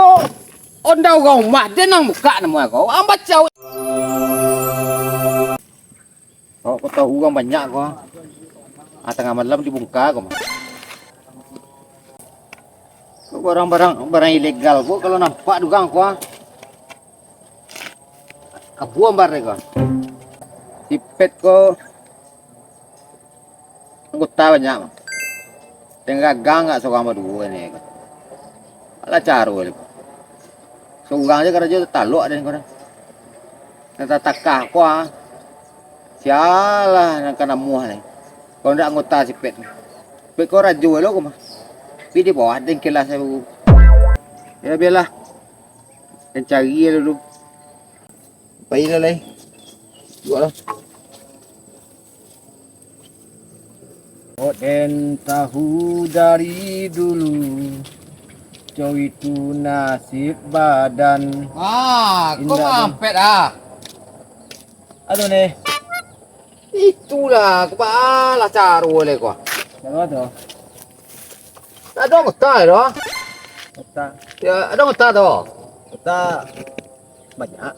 ko ondaw kau mah dia nang muka nama kau ambat jauh. Kau tahu uang banyak kau. Tengah malam dibungka kau mah. Kau barang ilegal kau kalau nampak dugang kau. Kabuang bareng kau. Sipet kau. Anggota banyak mah. Tengah gang nggak suka sama dua ni. Alah caru ni. Seorang aja kerja taluk ada ni kau. Nanti takah kau. Sialah nak kena muah ni. Kau ndak anggota sipet. Sipet kau raju lo kau mah. Tapi di bawah ada kelas saya bu. Ya biarlah. Dan cari dulu. Baiklah lah. Buatlah. Oden tahu dari dulu, cow itu nasib badan. Kau mampet Aduh nih. Itulah, kepala caru oleh kau. Caru tu. Ada ngota tu. Ngota. Ya, ada ngota tu. Ngota banyak.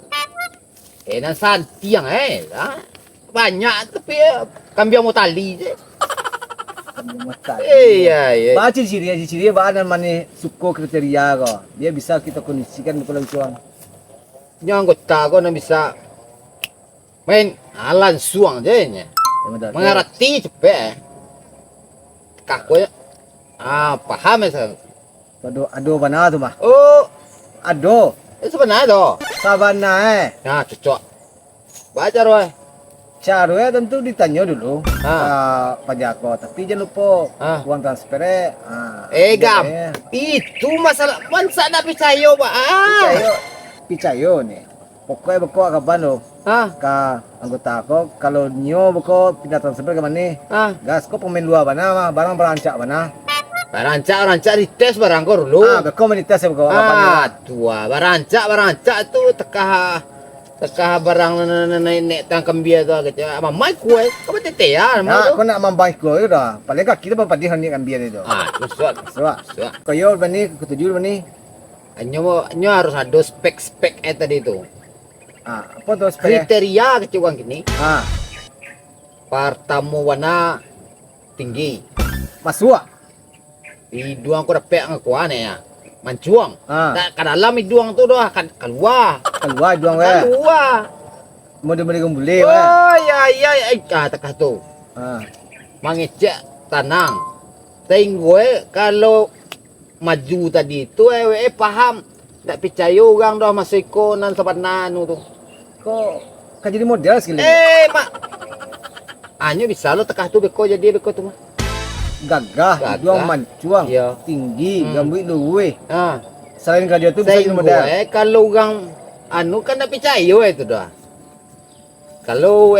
Nan santiang banyak tapi kambiang mau tali je. Iya. Baca ciri-ciri bahan mana suko kriteria kau. Dia bisa kita kondisikan di pulau suang. Yang anggota kau nak bisa main alan suang je nya. Mengerti cepet. Kaku ya. Paham ya. Ado mana tu mah? Oh, ado. Itu benar tu. Sabana Nah, cocok. Baca roy. Cara tentu ditanya dulu Pak Jako, tapi jangan lupa uang transfer. Gam, itu masalah mansa nak percaya pak. Percaya nih. Pokoknya beko kapan lo? Ka anggota ko kalau nyo beko pindah transfer ke mana? Gas ko pemain dua mana mah barang berancak mana? Berancak dites barang ko dulu. Beko menites beko apa tua berancak tu tekah barang nenek tangkam biar tu kata mamai kue kau tete ya kau nak mamai kue dah paling kaki kita berpadi hanya kan biar itu suat kau bani ketujuh bani anyo harus ada spek tadi tu apa tu spek kriteria kecewang gini pertama warna tinggi masuk hidung aku dapat ngakuan ya mancuang tak ke dalam hidung tu dah akan keluar hidung keluar mode-mode boleh takah tu mangecek tanang tengok kalau maju tadi tu paham tak percaya orang dah masuk ikonan sebenar tu kok jadi model sekali mak hanya bisa lo takah tu beko tu mah gagah hidung mancuang tinggi gambut luwe selain kerja tu bisa jadi model kalau orang kan nak percaya itu dah kalau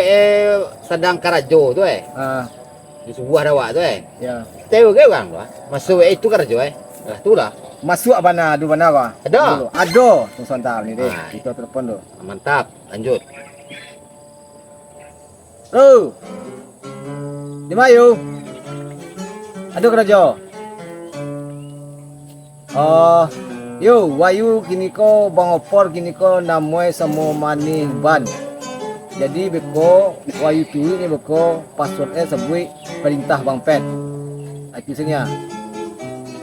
sedang karajo tu di sebuah dawak tu tahu ke orang tu masuk itu karajo lah tu lah masuk mana ada kau ada tu sontar ni deh kita telepon tu mantap lanjut di mayu aduh kerja. Wayu kini ko bang opor kini ko namoy samo maning ban. Jadi beko wayu tu ni beko passwordnya sebui perintah bang pet. Akisnya.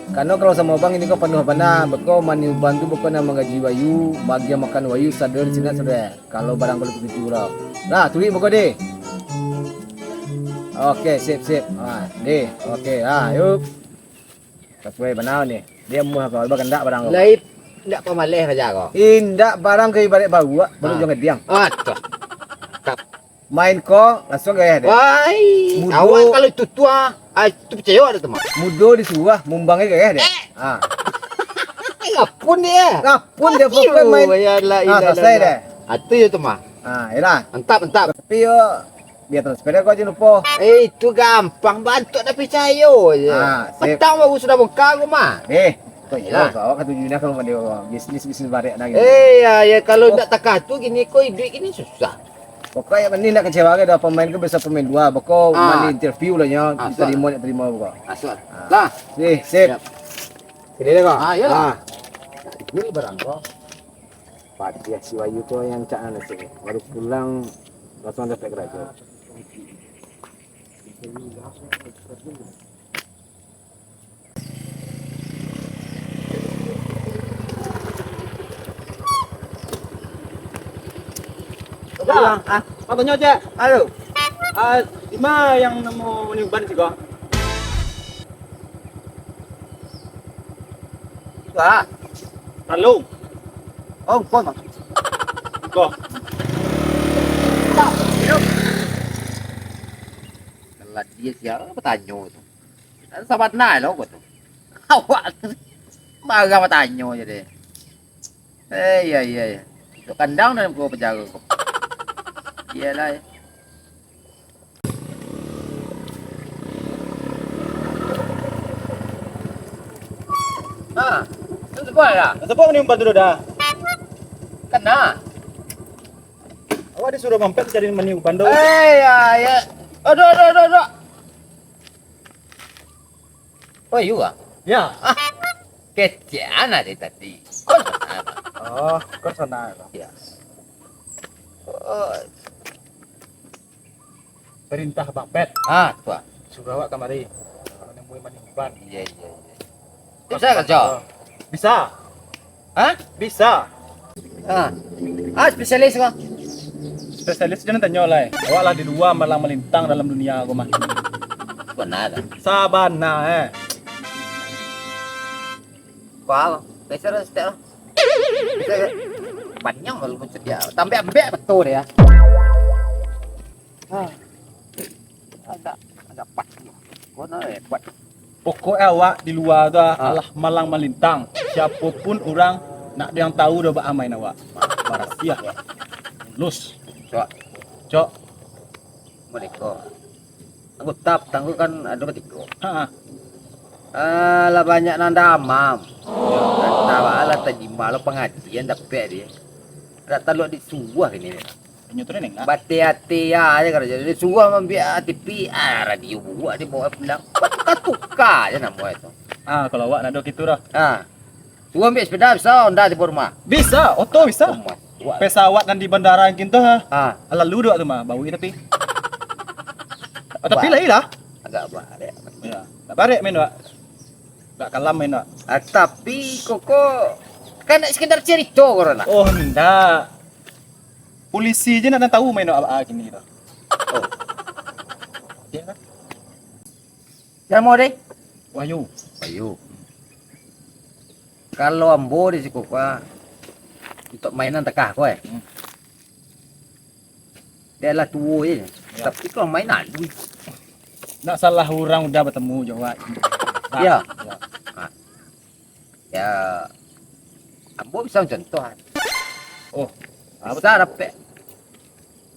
Karena kalau sama bang ini ko penuh bana beko maning ban tu beko nama gaji wayu, bagi makan wayu sadar di sini saudara. Kalau barang kalau begitu lah. Nah, tulis beko deh. Oke, sip. Deh, oke, yuk. Sesuai benar nih. Dia muah kau, bahkan ndak barang kau. Laip, ndak pemalih aja kau. Indak barang ke ibarat bawa, baru jangan diam. Main kau, langsung gaya deh. Wai, awak kalau itu tua, itu percaya ada teman. Mudo disuah, mumbangnya gaya deh. Ngapun dia pokoknya main. Selesai deh. Itu ya teman. Yalah. Mantap. Tapi yo biar transfer kau aja lupa. Itu gampang bantu dah percaya je. Petang baru sudah buka aku mah. Kau ketujuhnya kalau mau bisnis barek lagi. Ya kalau tak takah tu gini kau duit gini susah. Pokoknya ini nak kecewa ke dah pemain ke bisa pemain dua. Pokok mana interview lah nya terima buka. Lah. Sip. Pilih kau. Iyalah. Gue barang kok. Pati si Wayu tuh yang cak anak sih. Baru pulang langsung ada pek raja. Bang, tanya aja. Halo. Di mana yang nemu ban sih kok? Wah, Lalu, oh, kok mah. kok. Kalau dia siapa bertanya itu. Sahabat naik loh tuh. Awak maga bertanya aja deh. Iya. Itu kandang dalam gua penjaga kok. Iyalah. Ya. Ah, itu sebuah ya? Siapa yang ban dulu dah? Kena. Awak disuruh mampet cari meniup ban dulu. Ya. Aduh. Oh iya. Ya. Kecian ada tadi. Oh, kau sana. Ya. Oh, Perintah Bang Pet tuh. suruh awak kamari. Nemu meniup ban. Iya. Bisa kerja? Bisa. Hah? Bisa. Spesialis kok. Spesialis jangan tanya lah. Awak lah di luar malang melintang dalam dunia aku mah. Benar. Sabana Wow, besar setiap. Panjang kalau muncul dia. Tambah ambek betul ya. Agak pas. Kau buat. Pokoknya awak di luar tu alah malang melintang. Siapapun orang nak dia yang tahu dah buat main awak. Barasia. Lus. Cok. Mereka. Aku tangguh kan ada bertiga. Ha. Lah banyak nanda amam. Tawa ala tadi malu pengajian dapat dia. Tak tahu di suah ini. Ini tu neng. Bati-hati ya aja kerja. Di suah membiar TV radio buat di bawah pulang. Tukar aja nama itu. Kalau awak nak ada gitu dah. Suah ambil sepeda bisa onda di rumah. Bisa, oto bisa. Pesawat dan di bandara yang kinto ha. Lalu dua tu mah, bau tapi. Tapi lah. Agak barek. Ya, tak barek main wak. Tak kalam main wak. Tapi koko kan sekedar cerita corona. Oh, enggak. Polisi je nak tahu main wak gini tu. Oh. Ya kan? Yang mau deh? Wahyu. Kalau ambo di siku untuk mainan tekah kowe. Dia lah tua je. Ya. Tapi kalau mainan duit. Nak salah orang udah bertemu jawab. Ya. Ya. Ambo bisa contoh. Oh, Bisa dapat.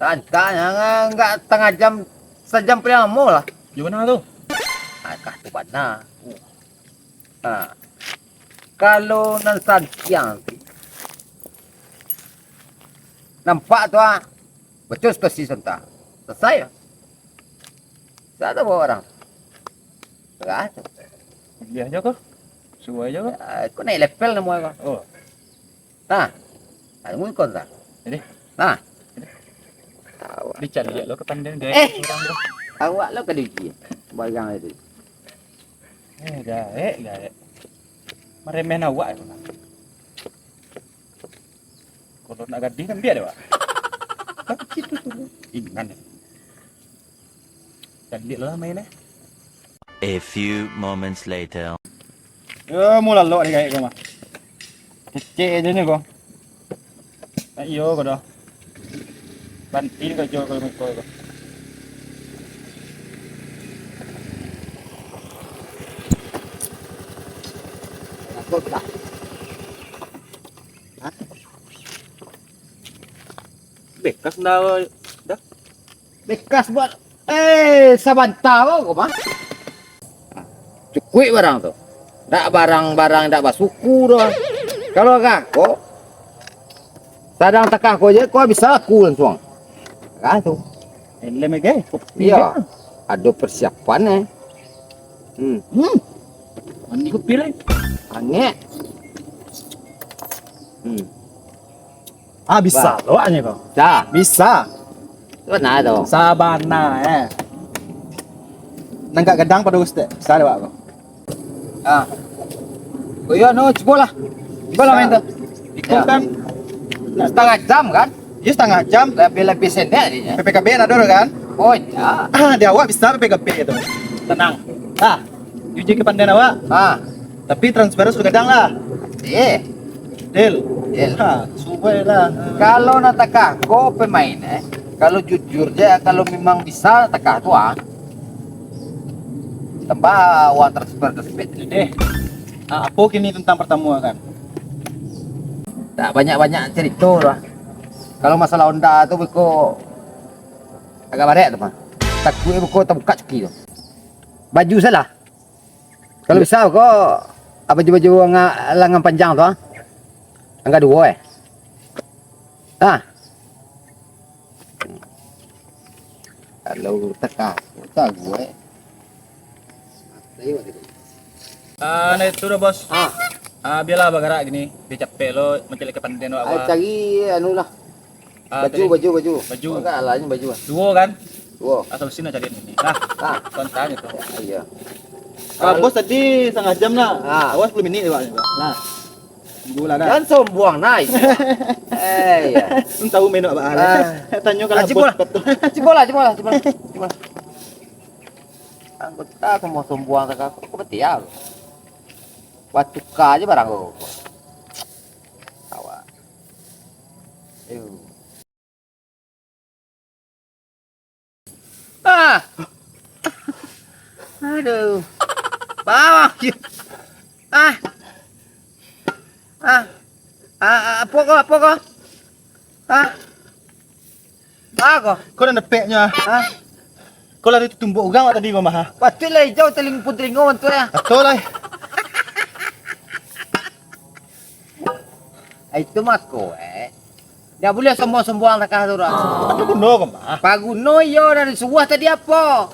Tanya enggak setengah jam, sejam priamo lah. gimana tu? Kah tu mana? Kalau nanti siang nampak tu betul stasi sontak. Selesai. Tak ada bawa orang. Tak ada. Dia aja kok. Suai aja kok. Kau naik level nama kau. Oh, Ada mungkin tak? jadi dicari lo ke pandai dek. Orang tu. Awak lo ke dia. Barang itu. Gaek. Meremen awak tu. Kalau nak gading kan biar awak. Tapi gitu tu. Ingan. Jadi lah main A few moments later. Mula lo ni gaek kau mah. Kecil je ni kau. Iyo kau dah. Banting kau jual kau kau. Kau tak? Bekas dah. Bekas buat. Sabanta kau mah. Cukup barang tu. Tak barang-barang tak basuku dah. Kalau kau sadang tekah kau je, kau bisa aku langsung. Kan tu. Lem ke? Iya. Ada persiapan Mandi kopi lah. Aneh. Bisa loaknya kok. Dah. Bisa. Benar tu. Sabana Nangka gedang pada ustaz. Bisa lewat kok. Ah. Oh iya, no, coba lah. Coba lah main tu. Itu kan Setengah jam kan? ya setengah jam. Lebih-lebih sendek dia. PPKB ada kan? Oh ya. Di awak bisa PPKB itu. Tenang. Uji kepandaian awak. Tapi transfer sudah gedang lah. Eh. Deal. Deal. Supaya lah. Kalau nak takah kau pemain kalau jujur je, kalau memang bisa takah tu tambah uang transfer tersebut. Apa kini tentang pertemuan kan? Tak banyak-banyak cerita lah. Kalau masalah Honda tu buku agak barek tu mah. Takut buku terbuka cuki tu. Baju salah. Kalau bisa kau baju-baju lengan panjang tu angka 2 Kalau tekah, tak gue. Nah itu dah bos. Biarlah bergerak gini. Dia capek lo mencari kepandaian awak. Cari anu lah. Baju. Baju. Enggak alahnya baju. Dua kan? Dua. Asal sini cari ini. Kontannya tuh. Iya. Bos tadi setengah jam lah. Awas 10 menit Pak. Nah, Gula dah. kan sombong naik. Iya. Tahu menu apa Tanya kalau Cibol. bos betul. Cibola. Anggota aku mau sombong kakak. Aku betia. Batu aja barang lo. Awak. Aduh. Bawah. Apa kau? Apa? Kau dah nepeknya. Kau lari tumbuk ugang tadi kau mah. Pasti lah hijau telingo tu ya. Betul lah. Itu mah kau Dia boleh sombong-sombong nak tu orang. Aku kuno kau mah. Paguno yo dari sebuah tadi apa?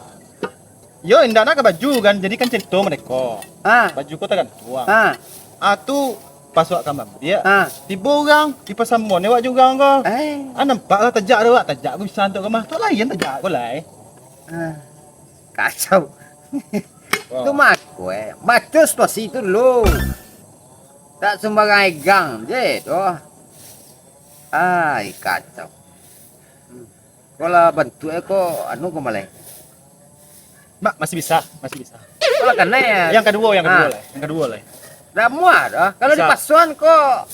Yo indah nak ke baju kan. Jadi kan cerita mereka. Baju kau takkan tuang. Tu pas wak kamar dia. Tiba orang di pasar mon wak juga kau. Nampak lah tajak dia wak. Tajak aku bisa untuk kau mah. Tak layan tajak kau lah. Kacau. Itu mah aku baca situasi itu dulu. Tak sembarang egang je tu. Kacau. Kalau bantu aku anu kau malai. Mak masih bisa. Kalau kena ya. Yang kedua lah. Dah muat dah. Kalau di Bisa. pasuan kok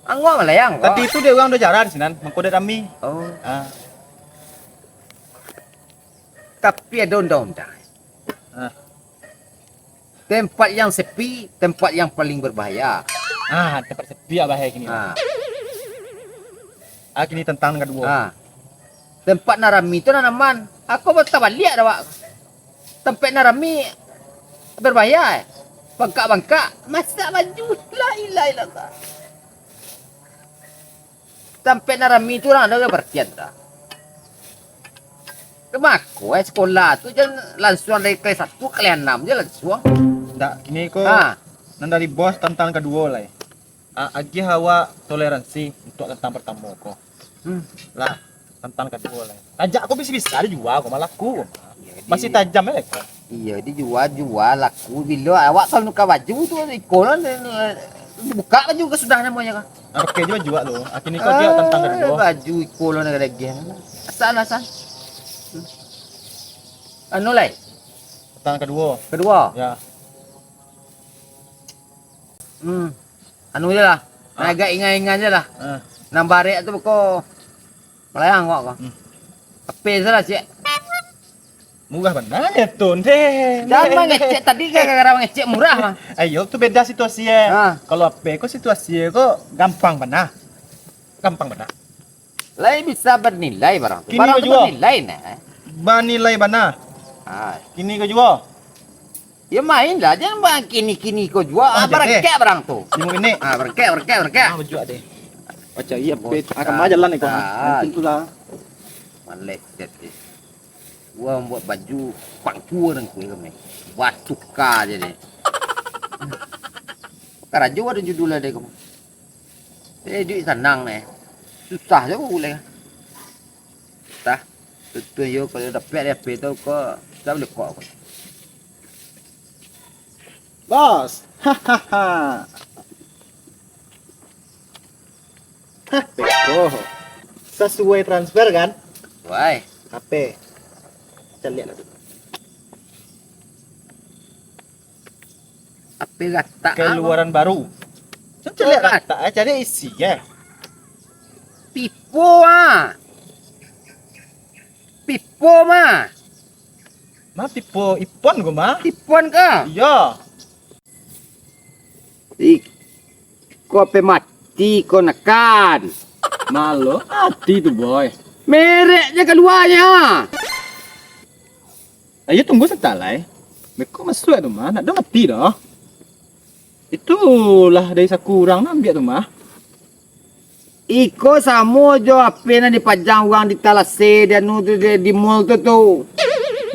angwa melayang kok. Tadi itu dia orang udah jalan sini, mengkode kami. Oh. Tapi ada undang-undang. Tempat yang sepi, tempat yang paling berbahaya. Tempat sepi bahaya gini. Kini tentang kedua. Tempat narami itu nanaman. Aku betul balik dah wak. Tempat narami berbahaya. Bangkak-bangkak, masak baju. La ilaha illallah. Tempat narami itu orang ada bertian dah. Kemaku sekolah tu jangan langsung dari kelas 1 ke kelas 6 je langsung. Tak, kini ko dari bos tentang kedua lah. Agi hawa toleransi untuk tentang pertama ko. Lah, tentang kedua lah. Tajak ko bisa ada jual ko malah ku. Masih tajam ya ko. Iya, dijual laku bila awak kalau nuka baju tu ikonan buka baju ke sudah namanya kan. Oke juga jual lo. Kini ko dia tentang kedua. Baju ikonan ada geng. Asal. Anu lai? Tentang kedua. Kedua. Ya. Anu je lah. Agak ingat-ingat je lah. Nambarek tu kau melayang kok. Apa salah cik? Murah benar ya tun deh. Jangan ngecek tadi gara-gara ngecek murah mah. Ayo tu beda situasi ya. Kalau apa kok situasi kok gampang benar. Lai bisa bernilai barang tu. Kini Barang kau tu jual? bernilai nah. Banilai benar. Kini kau jual. Ya main lah, jangan bang kini kau jual. Berkek barang tu. Yang ini. Berkek. Baju ada. Baca iya, akan aja jalan iko. Itulah. Maleset. Gua buat baju pangcua dan kue kami. Batu aja deh. Karena juga ada judulnya deh kamu. Duit senang ni. Susah je boleh. Tah. Betul yo kalau dapat DP tu kau tak boleh kau. Bos. Hahaha. Peko. Sesuai transfer kan? Wai. HP. Kita lihat lah. Apa kata Keluaran baru. Kita lihat kata cari isi ya. Pipo ah. Pipo mah. Ma tipe ipon gua mah. Tipuan ke? Iya. Kau apa mati kau nekan. Malo hati tuh boy. Mereknya keluarnya. Ayo tunggu setalai. Mereka masuk tuh mah. Nak dah mati dah. Itulah dari sakurang nambiak tuh mah. Iko samo jo apa na dipajang uang di talase dan nu tu di mall tu.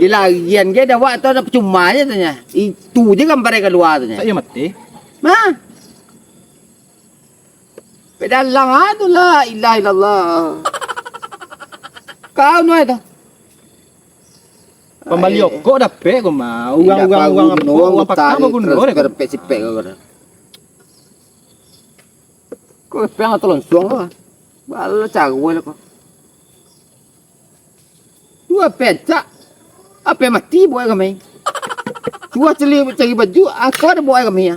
Di lagian ke dah waktu ada percuma aja tanya. Itu je gambar keluar tanya. Saya mati. Mah. Pedalang tu lah ilah ilallah. Kau nu itu. Pembaliok kok dapat kau mah. Uang pakai apa guna kau Transfer pesipek kau. Kau pengen tolong suang lah. Bala cago lah kau. Dua pecak. Apa mati buat kami? Dua cari baju. Aku ada buat kami ya.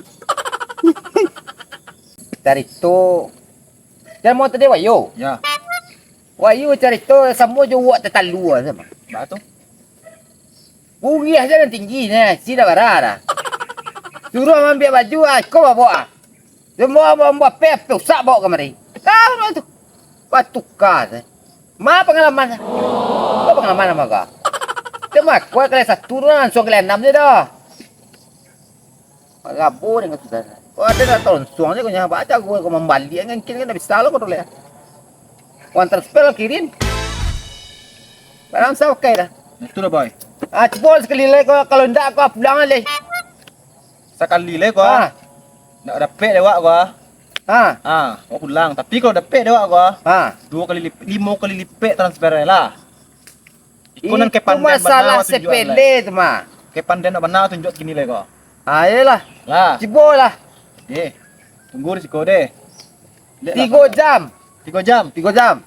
Dari tu. Jangan mau tadi wayo. Ya. Wayo cari tu semua je buat terlalu sama. Batu. Bungi aja yang tinggi ni. Sida barara. Suruh ambil baju. Aku bawa. Semua membuat pep usah bawa kemari. Kau tu. Patukar. Ma pengalaman. Kau pengalaman sama kau. Cuma kau kelas 1 langsung kelas 6 je dah. Gabu dengan saudara. Kau ada dah tahun suang je kau nyapa baca kau membalik kan kini kan bisa lo kau boleh. Kau transfer kirim. Barang saya okey dah. Itu dah boy. Cepol sekali lagi kalau ndak kau pulang lagi. Sekali lagi kau. Nak dapat lewat kau. Kau pulang. Tapi kalau dapat lewat kau. 2 kali lipat, 5 kali lipat transfer lah. Ikut nan kepandan masalah sepele tu mah. Kepandan nak benar tunjuk kini lagi kau. Ayolah. Lah. Cepol lah. Tunggu risiko deh. 3 jam. 3 jam. 3 jam.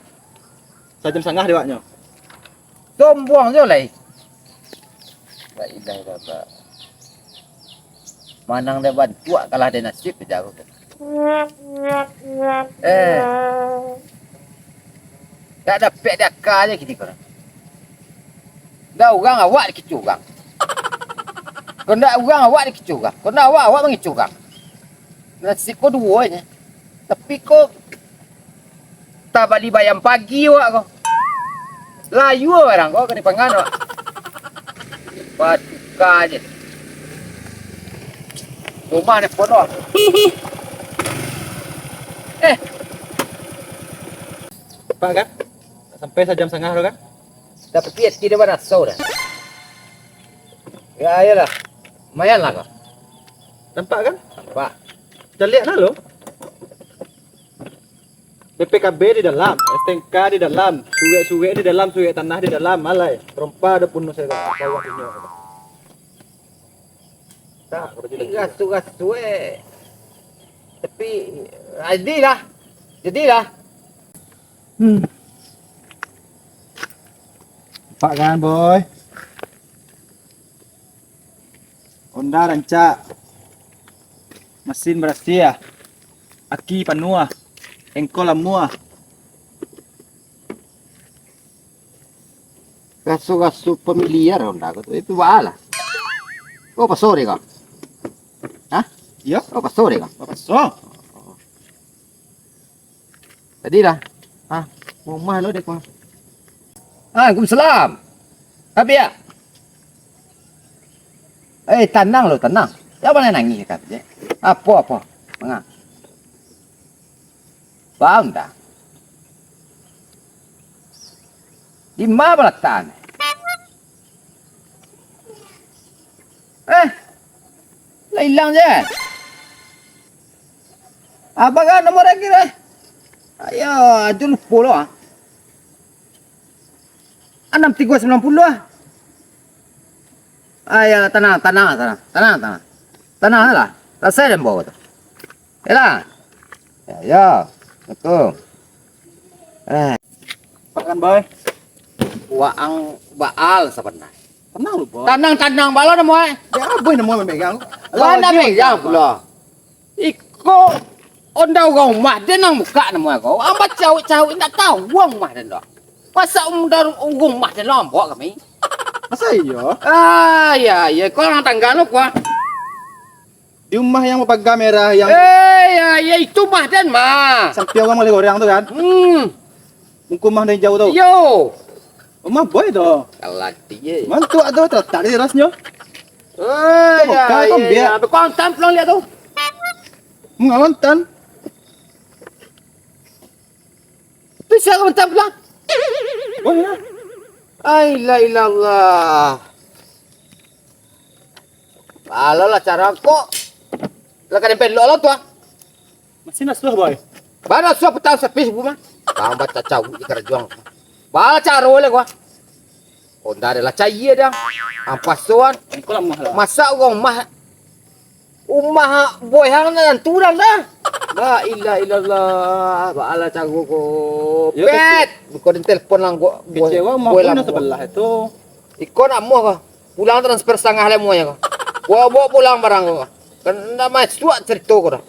1 jam setengah lewatnya. Buang je lah. La ilaha illallah. Manang dia bantu kalah dia nasib je aku. Tak dapat dakar je kita kau. Dah orang awak dikecu orang. Kau nak orang awak dikecu orang. Kau nak awak mengecu orang. Nasib kau dua je. Tapi kau tak balik bayam pagi awak kau. Layu orang kau kena pangan awak. Patukar je. Rumah ni penuh. Pak kan? Sampai 1 jam setengah tu kan? Dapat PhD dia mana tahu dah. Ya iyalah. Lumayan lah kau. Nampak kan? Nampak. Kita lihat lah lo. BPKB di dalam, STNK di dalam, surat-surat di dalam, surat tanah di dalam, malai. Rompa ada pun saya bawah punya. Tak, Gasu Tapi jadilah. Jadilah. Nampak kan boy? Honda rancak. Mesin bersih ya. Aki panua. Engkol lamua. Gasu familiar Honda kau tu. Itu bahala. Kau pasor kau. Hah? Iya, Kau pasor kau. apa so? Jadilah. Rumah lo dek kau. Waalaikumsalam. Apa ya? Tenang lo, tenang. Jangan boleh nangis katanya. Apa? Mengah. Faham tak? Di mana pelaktaan? Lah hilang je. Apa kan nomor lagi dah? Ya, aja lupa lah. 6390 ah. Ya, tenang lah. Selesai dah bawa tu. Yalah. Ya. Betul. Makan boy. Waang baal sebenarnya. Tenang lu boy. Tanang bala na mo eh. Ya boy namo memegang. Wala megang pula. Iko ondaw kau mah dia nang buka na mo kau. Ambat cawi tak tahu uang mah dan dah. Masa dar uang mah dan lombok kami. Masa iyo? Ya, kau orang tangga lu gua. Di rumah yang mau pakai kamera yang Ya itu mah dan mah. sampai orang mulai goreng tuh kan? Mungkin mah dari jauh tuh. Yo. Rumah boy tuh. Kalah dia. Mantu tuh terletak di terasnya. Ya. Kau tamplang lihat tu. Mengalontan. Bisa kau tamplang? Boy ya. Ay, la ilallah. Alalah cara kok. Laka dempel lo lo tua. Masih nasuh boy. Bana so petau sepis buma. Tambah cacau di kerjuang. Bala cara oleh gua. Onda adalah cahaya dah. Ampasuan. Kau lama lah. Masa orang umah boy hang dan turang dah. La ilaha illallah. Bala cago ko. Yo, Pet. Bukan telepon lang gua. Kecewa mau pun sebelah itu. Iko nak muah kau. Pulang transfer setengah le muah kau. Bawa pulang barang kau. Kena mai suat cerita kau dah.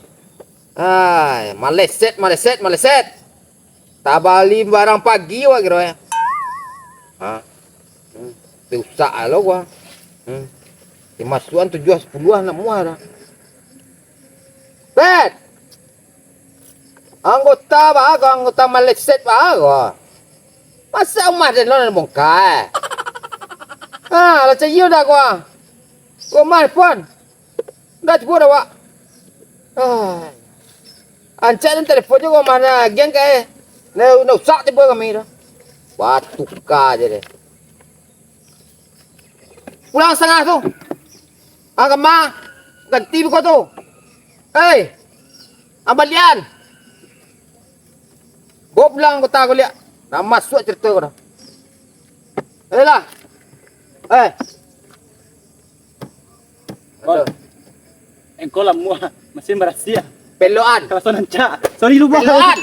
Ai, maleset. Tak bali barang pagi wah kira ya. Usah lo gua. 5-an 7-10 nak muah dah. Bet. Anggota maleset kau. Masa umah dan lo nak bongkai. Lah cayau dah gua. Gua mah pun. Dah cukup dah, Pak. Ancak dan telefon je gua mana geng ke. Nak usak tiba kami dah. Batu ka je deh. Pulang setengah tu. Kemah. Ganti buku tu. Hei. Abalian. Gua pulang kota kau lihat. Dah masuk cerita kau dah. Lah. Engkau lama masih berhasil. Peloan. Kalau soal nancak. Sorry lupa. Peloan.